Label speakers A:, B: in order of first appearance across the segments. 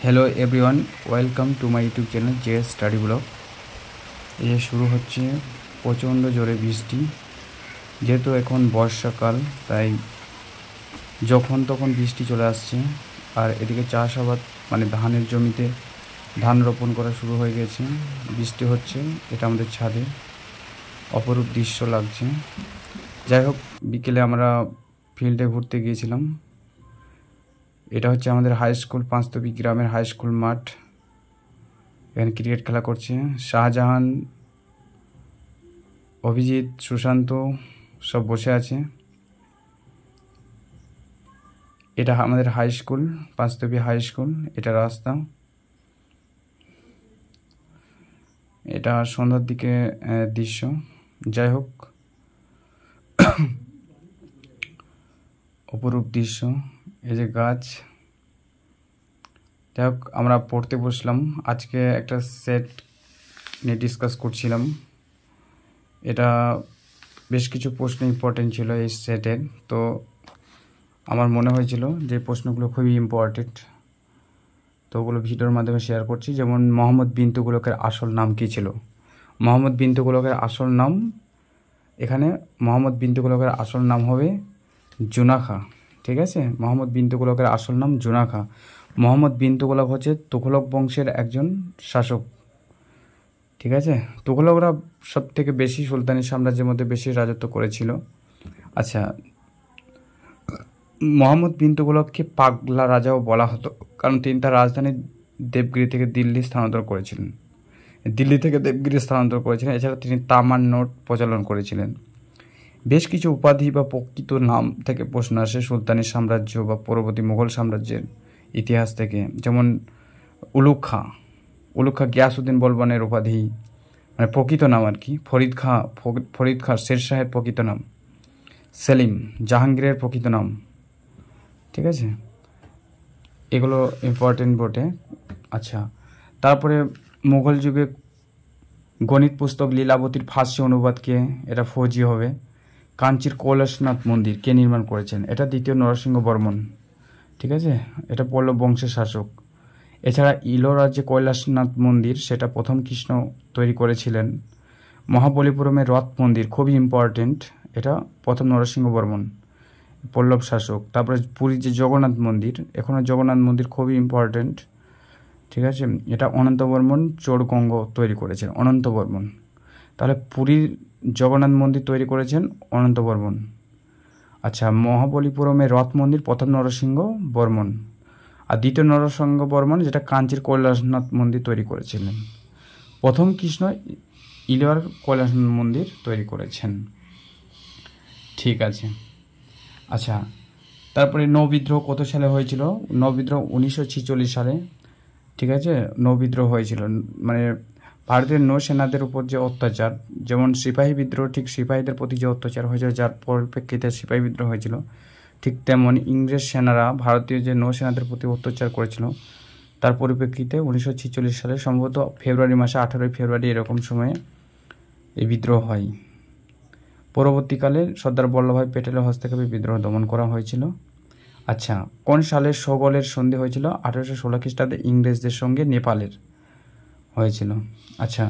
A: Hello everyone, welcome to my YouTube channel JS study blog. এই শুরু হচ্ছে প্রচণ্ড জোরে বৃষ্টি। যেহেতু এখন বর্ষাকাল, তাই যখন তখন বৃষ্টি চলে আসছে। আর এদিকে চাষাবাদ মানে ধানের জমিতে ধান রোপণ করা শুরু হয়ে গেছে। বৃষ্টি হচ্ছে, এটা আমাদের ছাদে অপরূপ দৃশ্য লাগছে। যাই হোক, বিকেলে আমরা ফিল্ডে ঘুরতে গিয়েছিলাম। এটা হচ্ছে আমাদের হাই স্কুল, পাঁচতবি গ্রামের হাই স্কুল মাঠ। এখানে ক্রিকেট খেলা করছে শাহজাহান, অভিজিৎ, সুশান্ত সব বসে আছে। এটা আমাদের হাই স্কুল, পাঁচতবি হাই স্কুল। এটা রাস্তা। এটা সন্ধ্যার দিকে দৃশ্য। যাই হোক, অপরূপ দৃশ্য। এই যে গাছ। যাই হোক, আমরা পড়তে বসলাম। আজকে একটা সেট নিয়ে ডিসকাস করছিলাম। এটা বেশ কিছু প্রশ্ন ইম্পর্টেন্ট ছিল এই সেটের। তো আমার মনে হয়েছিল যে প্রশ্নগুলো খুবই ইম্পর্টেন্ট, তো ওগুলো ভিডিওর মাধ্যমে শেয়ার করছি। যেমন মোহাম্মদ বিন তুগলকের আসল নাম কী ছিল? মোহাম্মদ বিন তুগলকের আসল নাম, এখানে মোহাম্মদ বিন তুগলকের আসল নাম হবে জুনাখা। ঠিক আছে, মোহাম্মদ বিন তুগলকের আসল নাম জুনাখা। মোহাম্মদ বিন তুগলক হচ্ছে তুঘলক বংশের একজন শাসক। ঠিক আছে, তুঘলকরা সব থেকে বেশি সুলতানি সাম্রাজ্যের মধ্যে বেশি রাজত্ব করেছিল। আচ্ছা, মোহাম্মদ বিন তুগলককে পাগলা রাজাও বলা হতো, কারণ তিনি তার রাজধানী দেবগিরি থেকে দিল্লি স্থানান্তর করেছিলেন। এছাড়া তিনি তামার নোট প্রচলন করেছিলেন। বেশ কিছু উপাধি বা প্রকৃত নাম থেকে প্রশ্ন আসে সুলতানি সাম্রাজ্য বা পরবর্তী মুঘল সাম্রাজ্যের ইতিহাস থেকে। যেমন উলুগ খা গিয়াসউদ্দিন বলবনের উপাধি, মানে প্রকৃত নাম আর কি। ফরিদ খা শের শাহের প্রকৃত নাম। সেলিম জাহাঙ্গীরের প্রকৃত নাম। ঠিক আছে, এগুলো ইম্পর্টেন্ট বটে। আচ্ছা, তারপরে মুঘল যুগে গণিত পুস্তক লীলাবতীর ফার্সি অনুবাদকে, এটা ফৌজি হবে। কাঞ্চির কৈলাসনাথ মন্দির কে নির্মাণ করেছেন? এটা দ্বিতীয় নরসিংহ বর্মন। ঠিক আছে, এটা পল্লব বংশের শাসক। এছাড়া ইলোর রাজ্যে কৈলাসনাথ মন্দির, সেটা প্রথম কৃষ্ণ তৈরি করেছিলেন। মহাবলীপুরমের রথ মন্দির খুবই ইম্পর্টেন্ট, এটা প্রথম নরসিংহ বর্মন, পল্লব শাসক। তারপরে পুরীর যে জগন্নাথ মন্দির, এখনও জগন্নাথ মন্দির খুবই ইম্পর্টেন্ট। ঠিক আছে, এটা অনন্ত বর্মন চোরগঙ্গ তৈরি করেছেন, অনন্ত বর্মন। তাহলে পুরীর জগন্নাথ মন্দির তৈরি করেছেন অনন্ত বর্মন। আচ্ছা, মহাবলীপুরমের রথ মন্দির প্রথম নরসিংহ বর্মন। আর দ্বিতীয় নরসিংহ বর্মন যেটা কাঞ্চির কৈলাসনাথ মন্দির তৈরি করেছিলেন। প্রথম কৃষ্ণ ইলোয়ার কৈলাসনাথ মন্দির তৈরি করেছেন। ঠিক আছে। আচ্ছা, তারপরে নৌবিদ্রোহ কত সালে হয়েছিল? নৌবিদ্রোহ 1946 সালে। ঠিক আছে, নৌবিদ্রোহ হয়েছিল, মানে ভারতের নৌসেনাদের উপর যে অত্যাচার, যেমন সিপাহী বিদ্রোহ, ঠিক সিপাহীদের প্রতি যে অত্যাচার হয়েছিল, যার পরিপ্রেক্ষিতে সিপাহী বিদ্রোহ হয়েছিল, ঠিক তেমন ইংরেজ সেনারা ভারতীয় যে নৌসেনাদের প্রতি অত্যাচার করেছিল, তার পরিপ্রেক্ষিতে 1946 সালে সম্ভবত ফেব্রুয়ারি মাসে, 18 ফেব্রুয়ারি এরকম সময়ে এই বিদ্রোহ হয়। পরবর্তীকালে সর্দার বল্লভভাই প্যাটেলের হস্তক্ষেপে বিদ্রোহ দমন করা হয়েছিল। আচ্ছা, কোন সালে সোগলের সন্ধি হয়েছিল? 1816 খ্রিস্টাব্দে ইংরেজদের সঙ্গে নেপালের হয়েছিল। আচ্ছা,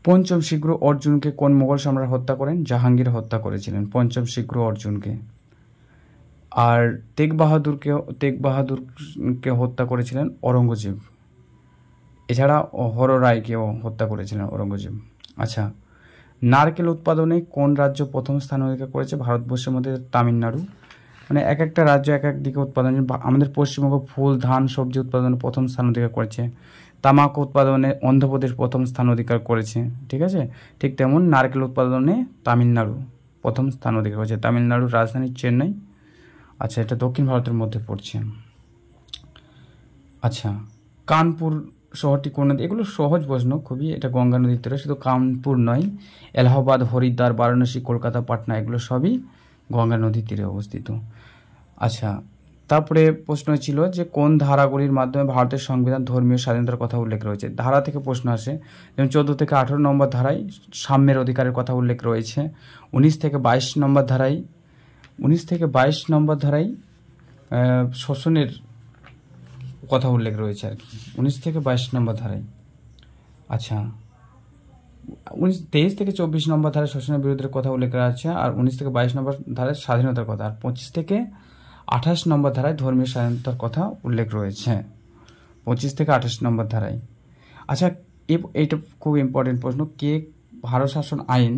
A: পঞ্চম শীঘ্র অর্জুনকে কোন মোগল সম্রাট হত্যা করেন? জাহাঙ্গীর হত্যা করেছিলেন পঞ্চম শীঘ্র অর্জুনকে। আর তেগ বাহাদুরকে হত্যা করেছিলেন অরঙ্গজেব। এছাড়া হর রায়কেও হত্যা করেছিলেন অরঙ্গজেব। আচ্ছা, নারকেল উৎপাদনে কোন রাজ্য প্রথম স্থান অধিকার করেছে? ভারতবর্ষের মধ্যে তামিলনাড়ু। মানে এক একটা রাজ্য এক এক দিকে উৎপাদন। আমাদের পশ্চিমবঙ্গ ফুল, ধান, সবজি উৎপাদনে প্রথম স্থান অধিকার করেছে। তামাক উৎপাদনে অন্ধ্রপ্রদেশ প্রথম স্থান অধিকার করেছে। ঠিক আছে, ঠিক তেমন নারকেল উৎপাদনে তামিলনাড়ু প্রথম স্থান অধিকার করেছে। তামিলনাড়ুর রাজধানী চেন্নাই। আচ্ছা, এটা দক্ষিণ ভারতের মধ্যে পড়ছে। আচ্ছা, কানপুর শহরটি কোন নদী? এগুলো সহজ প্রশ্ন খুবই। এটা গঙ্গা নদীর তীরে। শুধু কানপুর নয়, এলাহাবাদ, হরিদ্বার, বারাণসী, কলকাতা, পাটনা এগুলো সবই গঙ্গা নদীর তীরে অবস্থিত। আচ্ছা, তারপরে প্রশ্ন ছিল যে কোন ধারাগুলির মাধ্যমে ভারতের সংবিধান ধর্মীয় স্বাধীনতার কথা উল্লেখ রয়েছে? ধারা থেকে প্রশ্ন আসে। যেমন 14 থেকে 18 নম্বর ধারায় সাম্যের অধিকারের কথা উল্লেখ রয়েছে। 19 থেকে 22 নম্বর ধারায় শোষণের কথা উল্লেখ রয়েছে আর কি 19 থেকে 22 নম্বর ধারায়। আচ্ছা 23 থেকে 24 নম্বর ধারায় শোষণের বিরুদ্ধে কথা উল্লেখ করা আছে, আর 19 থেকে 22 নম্বর ধারায় স্বাধীনতার কথা, আর 25 থেকে 28 নম্বর ধারায় ধর্মীয় স্বাধীনতার কথা উল্লেখ রয়েছে 25 থেকে 28 নম্বর ধারায়। আচ্ছা এইটা খুব ইম্পর্টেন্ট প্রশ্ন, কে ভারত শাসন আইন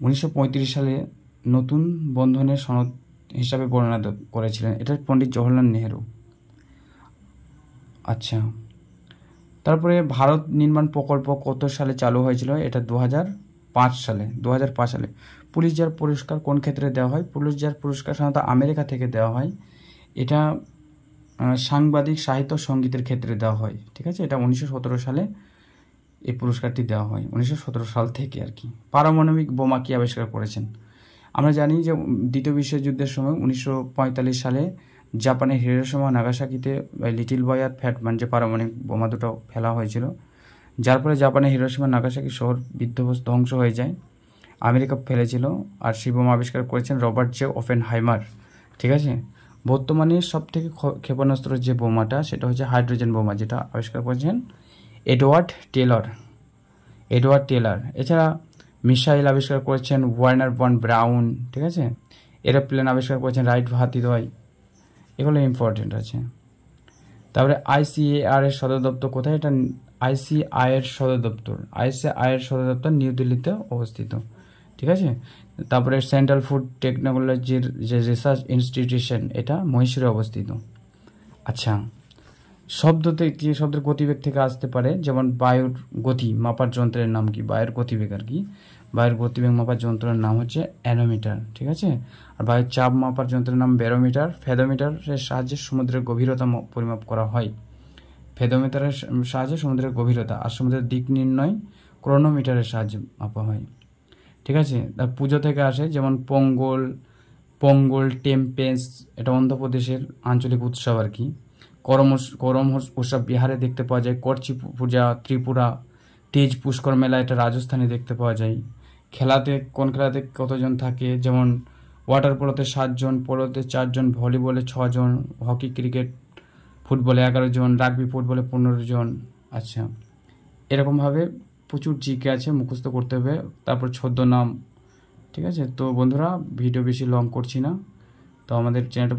A: 1935 সালে নতুন বন্ধনের সনদ হিসাবে বর্ণনা করেছিলেন? এটা পণ্ডিত জওহরলাল নেহেরু। আচ্ছা তারপরে ভারত নির্মাণ প্রকল্প কত সালে চালু হয়েছিল? এটা 2005 সালে। 2005 সালে। পুলিৎজার পুরস্কার কোন ক্ষেত্রে দেওয়া হয়? পুলিৎজার পুরস্কার সাধারণত আমেরিকা থেকে দেওয়া হয়, এটা সাংবাদিক সাহিত্য সঙ্গীতের ক্ষেত্রে দেওয়া হয়, ঠিক আছে। এটা 1917 সালে এই পুরস্কারটি দেওয়া হয়, 1917 সাল থেকে আর কি। পারমাণবিক বোমা কি আবিষ্কার করেছেন? আমরা জানি যে দ্বিতীয় বিশ্বযুদ্ধের সময় 1945 সালে জাপানের হিরোশিমা নাগাসাকিতে লিটল বয় আর ফ্যাট ম্যান যে পারমাণবিক বোমা দুটো ফেলা হয়েছিল, যার ফলে জাপানের হিরোশিমা নাগাসাকি শহর বিধ্বস্ত ধ্বংস হয়ে যায়। আমেরিকা ফেলেছিল, আর সেই বোমা আবিষ্কার করেছেন রবার্ট জে ওপেনহাইমার, ঠিক আছে। বর্তমানে সবথেকে ক্ষেপণাস্ত্র যে বোমাটা সেটা হচ্ছে হাইড্রোজেন বোমা, যেটা আবিষ্কার করেছেন এডওয়ার্ড টেলর। এছাড়া মিসাইল আবিষ্কার করেছেন ওয়ার্নার বন ব্রাউন, ঠিক আছে। এরোপ্লেন আবিষ্কার করেছেন রাইট ভারতীয়, এগুলো ইম্পর্টেন্ট আছে। তারপরে ICAR এর সদর দপ্তর কোথায়? এটা ICAR এর সদর দপ্তর নিউ দিল্লিতে অবস্থিত, ঠিক আছে। তারপরে সেন্ট্রাল ফুড টেকনোলজির যে রিসার্চ ইনস্টিটিউশন, এটা মহীশূরে অবস্থিত। আচ্ছা শব্দতে কি শব্দের গতিবেগ থেকে আসতে পারে? যেমন বায়ুর গতি মাপার যন্ত্রের নাম কি? বায়ুর গতিবেগ আর কি। বায়ুর গতিবেগ মাপার যন্ত্রের নাম হচ্ছে অ্যানোমিটার, ঠিক আছে। আর বায়ুর চাপ মাপার যন্ত্রের নাম ব্যারোমিটার। ফেদোমিটারের সাহায্যে সমুদ্রের গভীরতা পরিমাপ করা হয়, ফেদোমিটারের সাহায্যে সমুদ্রের গভীরতা। আর সমুদ্রের দিক নির্ণয় ক্রোনোমিটারের সাহায্যে মাপা হয়, ঠিক আছে। তার পুজো থেকে আসে, যেমন পোঙ্গল টেম্পেস, এটা অন্ধ্রপ্রদেশের আঞ্চলিক উৎসব আর কি। করম উৎসব বিহারে দেখতে পাওয়া যায়। করচি পূজা ত্রিপুরা। তেজ পুষ্কর মেলা, এটা রাজস্থানে দেখতে পাওয়া যায়। কোন খেলাতে কতজন থাকে? যেমন ওয়াটার পোলোতে 7 জন, পোলোতে 4 জন, ভলিবলে 6 জন, হকি ক্রিকেট ফুটবলে 11 জন, রাগবি ফুটবলে 15 জন। আচ্ছা এরকমভাবে প্রচুর জিকে আছে, মুখস্থ করতে হবে। তারপর ছদ্মনাম, ঠিক আছে। তো বন্ধুরা ভিডিও বেশি লং করছি না, তো আমাদের চ্যানেলটা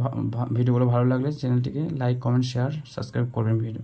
A: ভিডিওগুলো ভালো লাগলে চ্যানেলটিকে লাইক কমেন্ট শেয়ার সাবস্ক্রাইব করবেন ভিডিও।